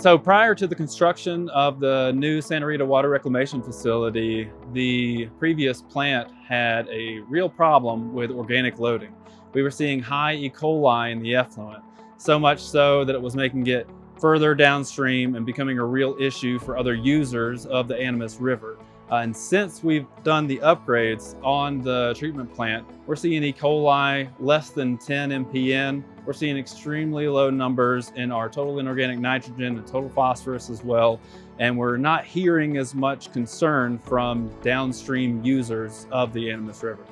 So prior to the construction of the new Santa Rita water reclamation facility, the previous plant had a real problem with organic loading. We were seeing high E. coli in the effluent, so much so that it was making it further downstream and becoming a real issue for other users of the Animas River. And since we've done the upgrades on the treatment plant, we're seeing E. coli less than 10 mpn. We're seeing extremely low numbers in our total inorganic nitrogen and total phosphorus as well. And we're not hearing as much concern from downstream users of the Animas River.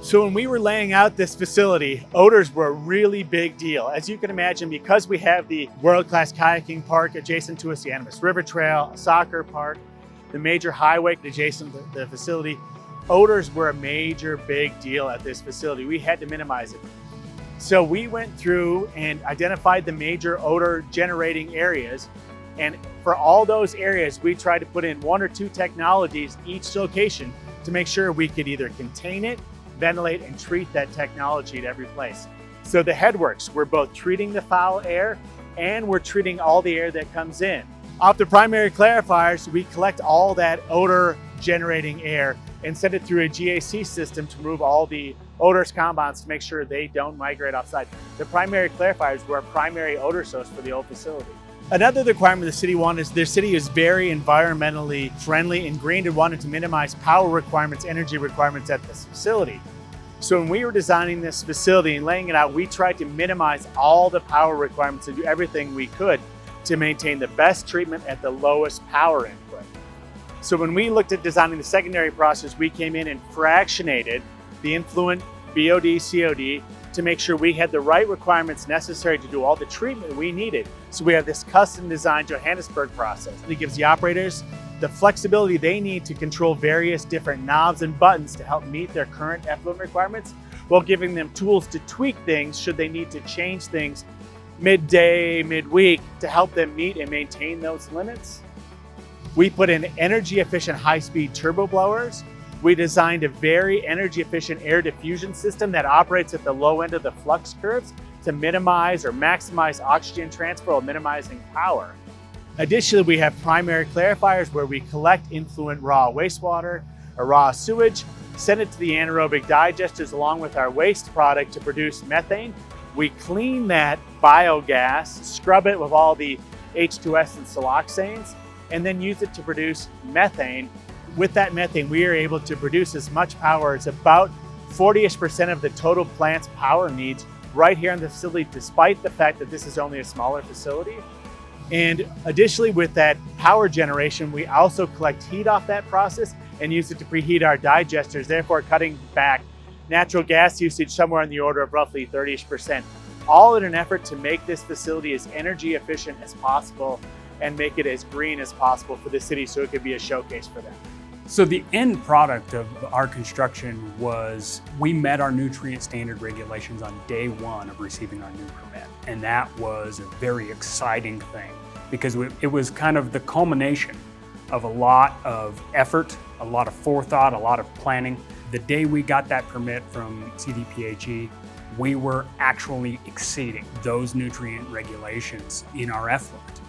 So when we were laying out this facility, odors were a really big deal. As you can imagine, because we have the world-class kayaking park adjacent to us, the Animas River Trail, a soccer park, the major highway adjacent to the facility, odors were a major big deal at this facility. We had to minimize it. So we went through and identified the major odor generating areas. And for all those areas, we tried to put in 1 or 2 technologies each location to make sure we could either contain it, ventilate, and treat that technology at every place. So the headworks, we're both treating the foul air and we're treating all the air that comes in. Off the primary clarifiers, we collect all that odor generating air and send it through a GAC system to remove all the odorous compounds to make sure they don't migrate offsite. The primary clarifiers were a primary odor source for the old facility. Another requirement the city wanted is their city is very environmentally friendly and green and wanted to minimize power requirements, energy requirements at this facility. So when we were designing this facility and laying it out, we tried to minimize all the power requirements and do everything we could to maintain the best treatment at the lowest power input. So when we looked at designing the secondary process, we came in and fractionated the influent BOD, COD to make sure we had the right requirements necessary to do all the treatment we needed. So we have this custom designed Johannesburg process. It gives the operators the flexibility they need to control various different knobs and buttons to help meet their current effluent requirements, while giving them tools to tweak things should they need to change things midday, midweek to help them meet and maintain those limits. We put in energy efficient high-speed turbo blowers. We designed a very energy efficient air diffusion system that operates at the low end of the flux curves to minimize or maximize oxygen transfer while minimizing power. Additionally, we have primary clarifiers where we collect influent raw wastewater or raw sewage, send it to the anaerobic digesters along with our waste product to produce methane. We clean that biogas, scrub it with all the H2S and siloxanes, and then use it to produce methane. With that methane, we are able to produce as much power as about 40% of the total plant's power needs right here in the facility, despite the fact that this is only a smaller facility. And additionally, with that power generation, we also collect heat off that process and use it to preheat our digesters, therefore cutting back natural gas usage somewhere in the order of roughly 30%, all in an effort to make this facility as energy efficient as possible and make it as green as possible for the city so it could be a showcase for them. So the end product of our construction was we met our nutrient standard regulations on day 1 of receiving our new permit. And that was a very exciting thing because it was kind of the culmination of a lot of effort, a lot of forethought, a lot of planning. The day we got that permit from CDPHE, we were actually exceeding those nutrient regulations in our effluent.